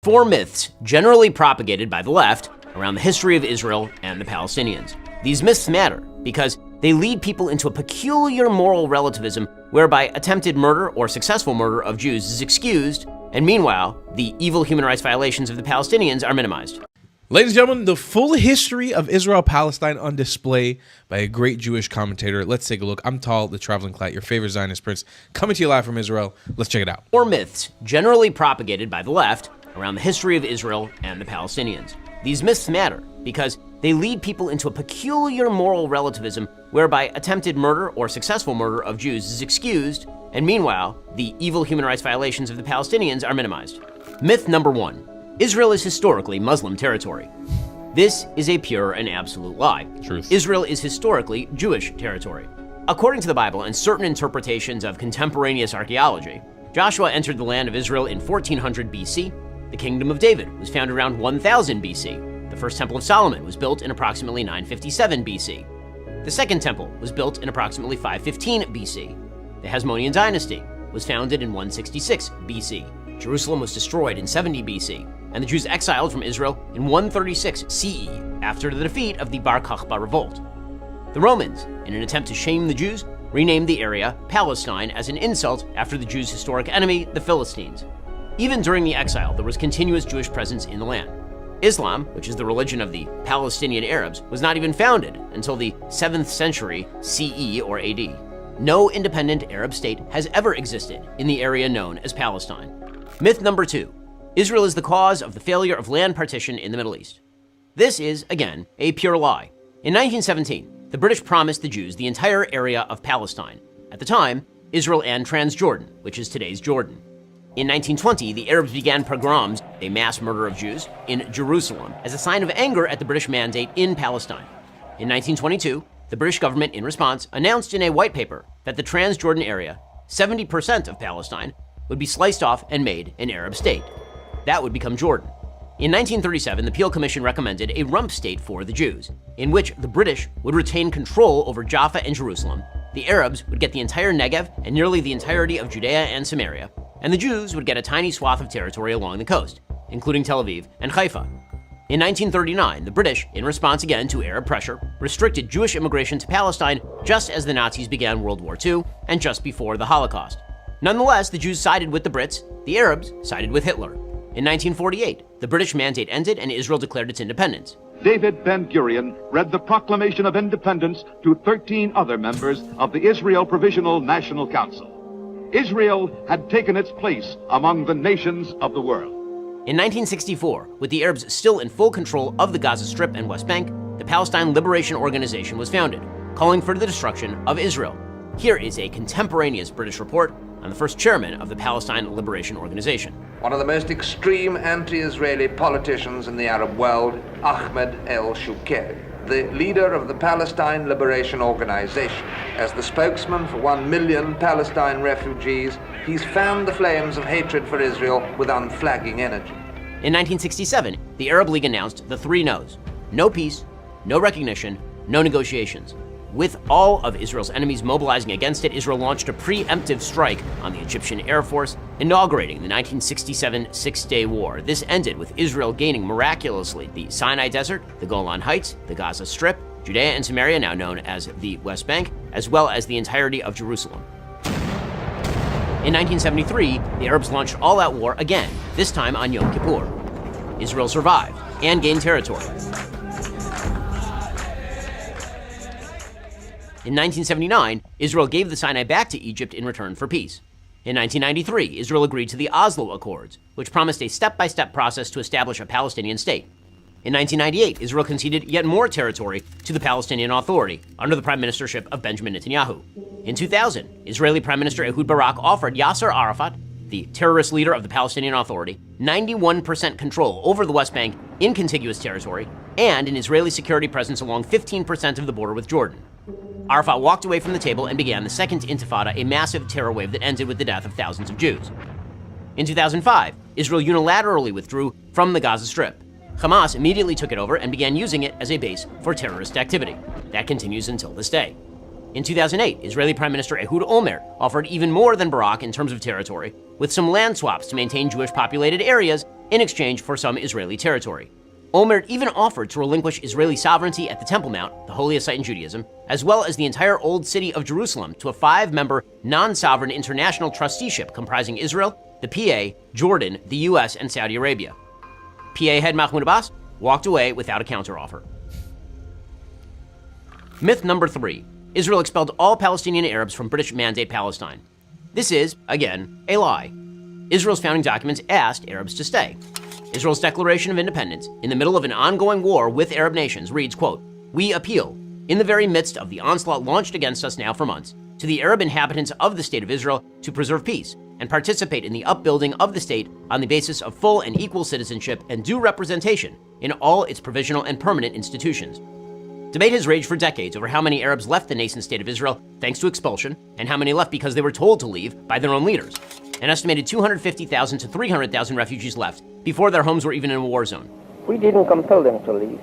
Four myths generally propagated by the left around the history of Israel and the Palestinians. These myths matter because they lead people into a peculiar moral relativism whereby attempted murder or successful murder of Jews is excused, and meanwhile, the evil human rights violations of the Palestinians are minimized. Ladies and gentlemen, the full history of Israel-Palestine on display by a great Jewish commentator. Let's take a look. I'm Tal, the Traveling Clat, your favorite Zionist prince, coming to you live from Israel. Let's check it out. Four myths generally propagated by the left around the history of Israel and the Palestinians. These myths matter because they lead people into a peculiar moral relativism whereby attempted murder or successful murder of Jews is excused, and meanwhile, the evil human rights violations of the Palestinians are minimized. Myth number one: Israel is historically Muslim territory. This is a pure and absolute lie. Truth. Israel is historically Jewish territory. According to the Bible and certain interpretations of contemporaneous archaeology, Joshua entered the land of Israel in 1400 BC. The Kingdom of David was founded around 1000 BC. The first Temple of Solomon was built in approximately 957 BC. The Second Temple was built in approximately 515 BC. The Hasmonean dynasty was founded in 166 BC. Jerusalem was destroyed in 70 BC, and the Jews exiled from Israel in 136 CE after the defeat of the Bar Kokhba revolt. The Romans, in an attempt to shame the Jews, renamed the area Palestine as an insult after the Jews' historic enemy, the Philistines. Even during the exile, there was continuous Jewish presence in the land. Islam, which is the religion of the Palestinian Arabs, was not even founded until the 7th century CE or AD. No independent Arab state has ever existed in the area known as Palestine. Myth number two: Israel is the cause of the failure of land partition in the Middle East. This is, again, a pure lie. In 1917, the British promised the Jews the entire area of Palestine. At the time, Israel and Transjordan, which is today's Jordan. In 1920, the Arabs began pogroms, a mass murder of Jews, in Jerusalem as a sign of anger at the British mandate in Palestine. In 1922, the British government, in response, announced in a white paper that the Transjordan area, 70% of Palestine, would be sliced off and made an Arab state. That would become Jordan. In 1937, the Peel Commission recommended a rump state for the Jews, in which the British would retain control over Jaffa and Jerusalem, the Arabs would get the entire Negev and nearly the entirety of Judea and Samaria, and the Jews would get a tiny swath of territory along the coast, including Tel Aviv and Haifa. In 1939, the British, in response again to Arab pressure, restricted Jewish immigration to Palestine just as the Nazis began World War II and just before the Holocaust. Nonetheless, the Jews sided with the Brits, the Arabs sided with Hitler. In 1948, the British mandate ended and Israel declared its independence. David Ben-Gurion read the Proclamation of Independence to 13 other members of the Israel Provisional National Council. Israel had taken its place among the nations of the world. In 1964, with the Arabs still in full control of the Gaza Strip and West Bank, the Palestine Liberation Organization was founded, calling for the destruction of Israel. Here is a contemporaneous British report on the first chairman of the Palestine Liberation Organization. One of the most extreme anti-Israeli politicians in the Arab world, Ahmed el-Shukeri, the leader of the Palestine Liberation Organization. As the spokesman for 1 million Palestine refugees, he's fanned the flames of hatred for Israel with unflagging energy. In 1967, the Arab League announced the three no's: no peace, no recognition, no negotiations. With all of Israel's enemies mobilizing against it, Israel launched a preemptive strike on the Egyptian Air Force, inaugurating the 1967 Six-Day War. This ended with Israel gaining miraculously the Sinai Desert, the Golan Heights, the Gaza Strip, Judea and Samaria, now known as the West Bank, as well as the entirety of Jerusalem. In 1973, the Arabs launched all-out war again, this time on Yom Kippur. Israel survived and gained territory. In 1979, Israel gave the Sinai back to Egypt in return for peace. In 1993, Israel agreed to the Oslo Accords, which promised a step-by-step process to establish a Palestinian state. In 1998, Israel conceded yet more territory to the Palestinian Authority under the prime ministership of Benjamin Netanyahu. In 2000, Israeli Prime Minister Ehud Barak offered Yasser Arafat, the terrorist leader of the Palestinian Authority, 91% control over the West Bank in contiguous territory and an Israeli security presence along 15% of the border with Jordan. Arafat walked away from the table and began the Second Intifada, a massive terror wave that ended with the death of thousands of Jews. In 2005, Israel unilaterally withdrew from the Gaza Strip. Hamas immediately took it over and began using it as a base for terrorist activity. That continues until this day. In 2008, Israeli Prime Minister Ehud Olmert offered even more than Barak in terms of territory, with some land swaps to maintain Jewish-populated areas in exchange for some Israeli territory. Olmert even offered to relinquish Israeli sovereignty at the Temple Mount, the holiest site in Judaism, as well as the entire Old City of Jerusalem to a 5-member non-sovereign international trusteeship comprising Israel, the PA, Jordan, the US, and Saudi Arabia. PA head Mahmoud Abbas walked away without a counteroffer. Myth number 3. Israel expelled all Palestinian Arabs from British Mandate Palestine. This is, again, a lie. Israel's founding documents asked Arabs to stay. Israel's Declaration of Independence, in the middle of an ongoing war with Arab nations, reads, quote, "We appeal, in the very midst of the onslaught launched against us now for months, to the Arab inhabitants of the State of Israel to preserve peace and participate in the upbuilding of the state on the basis of full and equal citizenship and due representation in all its provisional and permanent institutions." Debate has raged for decades over how many Arabs left the nascent State of Israel thanks to expulsion, and how many left because they were told to leave by their own leaders. An estimated 250,000 to 300,000 refugees left before their homes were even in a war zone. We didn't compel them to leave.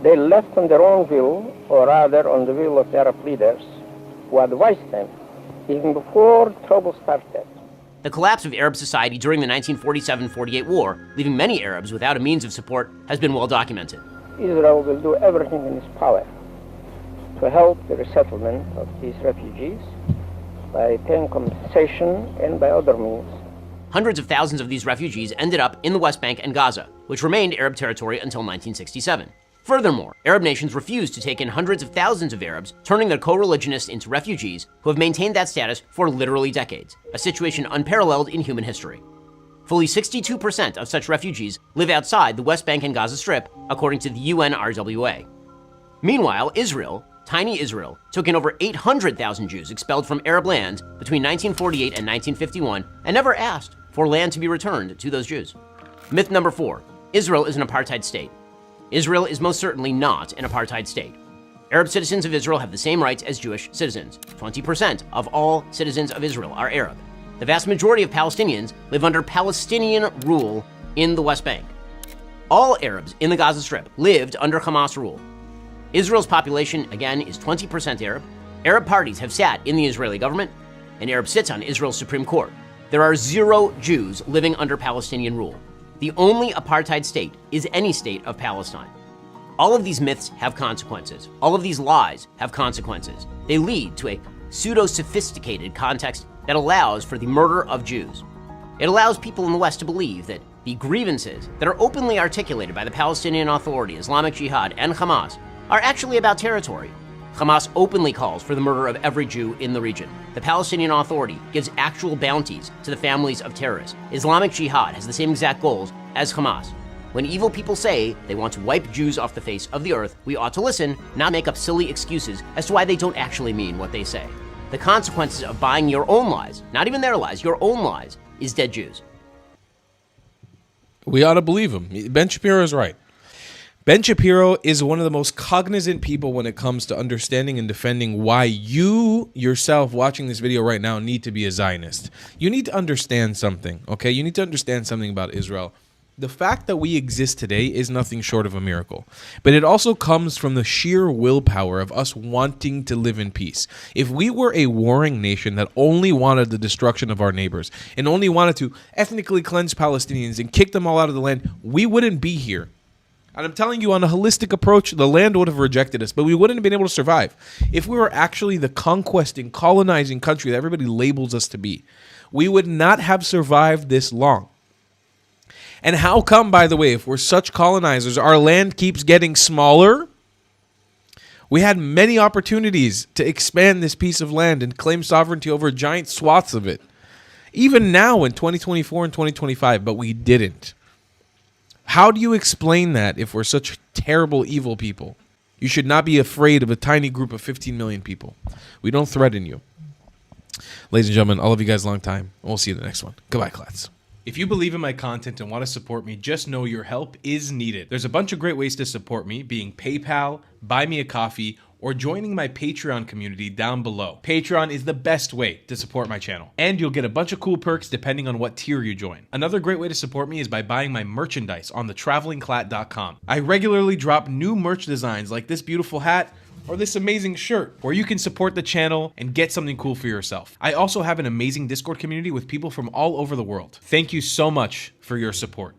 They left on their own will, or rather on the will of the Arab leaders, who advised them, even before trouble started. The collapse of Arab society during the 1947-48 war, leaving many Arabs without a means of support, has been well documented. Israel will do everything in its power to help the resettlement of these refugees by paying compensation and by other means. Hundreds of thousands of these refugees ended up in the West Bank and Gaza, which remained Arab territory until 1967. Furthermore, Arab nations refused to take in hundreds of thousands of Arabs, turning their co-religionists into refugees who have maintained that status for literally decades, a situation unparalleled in human history. Fully 62% of such refugees live outside the West Bank and Gaza Strip, according to the UNRWA. Meanwhile, Israel, tiny Israel, took in over 800,000 Jews expelled from Arab lands between 1948 and 1951 and never asked for land to be returned to those Jews. Myth number 4. Israel is an apartheid state. Israel is most certainly not an apartheid state. Arab citizens of Israel have the same rights as Jewish citizens. 20% of all citizens of Israel are Arab. The vast majority of Palestinians live under Palestinian rule in the West Bank. All Arabs in the Gaza Strip lived under Hamas rule. Israel's population, again, is 20% Arab. Arab parties have sat in the Israeli government, and Arab sits on Israel's Supreme Court. There are 0 Jews living under Palestinian rule. The only apartheid state is any state of Palestine. All of these myths have consequences. All of these lies have consequences. They lead to a pseudo-sophisticated context that allows for the murder of Jews. It allows people in the West to believe that the grievances that are openly articulated by the Palestinian Authority, Islamic Jihad, and Hamas are actually about territory. Hamas openly calls for the murder of every Jew in the region. The Palestinian Authority gives actual bounties to the families of terrorists. Islamic Jihad has the same exact goals as Hamas. When evil people say they want to wipe Jews off the face of the earth, we ought to listen, not make up silly excuses as to why they don't actually mean what they say. The consequences of buying your own lies, not even their lies, your own lies, is dead Jews. We ought to believe him. Ben Shapiro is right. Ben Shapiro is one of the most cognizant people when it comes to understanding and defending why you yourself watching this video right now need to be a Zionist. You need to understand something, okay? You need to understand something about Israel. The fact that we exist today is nothing short of a miracle, but it also comes from the sheer willpower of us wanting to live in peace. If we were a warring nation that only wanted the destruction of our neighbors and only wanted to ethnically cleanse Palestinians and kick them all out of the land, we wouldn't be here. And I'm telling you, on a holistic approach, the land would have rejected us, but we wouldn't have been able to survive. If we were actually the conquesting, colonizing country that everybody labels us to be, we would not have survived this long. And how come, by the way, if we're such colonizers, our land keeps getting smaller? We had many opportunities to expand this piece of land and claim sovereignty over giant swaths of it. Even now in 2024 and 2025, but we didn't. How do you explain that if we're such terrible, evil people? You should not be afraid of a tiny group of 15 million people. We don't threaten you. Ladies and gentlemen, I'll love you guys a long time. We'll see you in the next one. Goodbye, class. If you believe in my content and want to support me, just know your help is needed. There's a bunch of great ways to support me, being PayPal, Buy Me a Coffee, or joining my Patreon community down below. Patreon is the best way to support my channel, and you'll get a bunch of cool perks depending on what tier you join. Another great way to support me is by buying my merchandise on thetravelingclat.com. I regularly drop new merch designs like this beautiful hat, or this amazing shirt, where you can support the channel and get something cool for yourself. I also have an amazing Discord community with people from all over the world. Thank you so much for your support.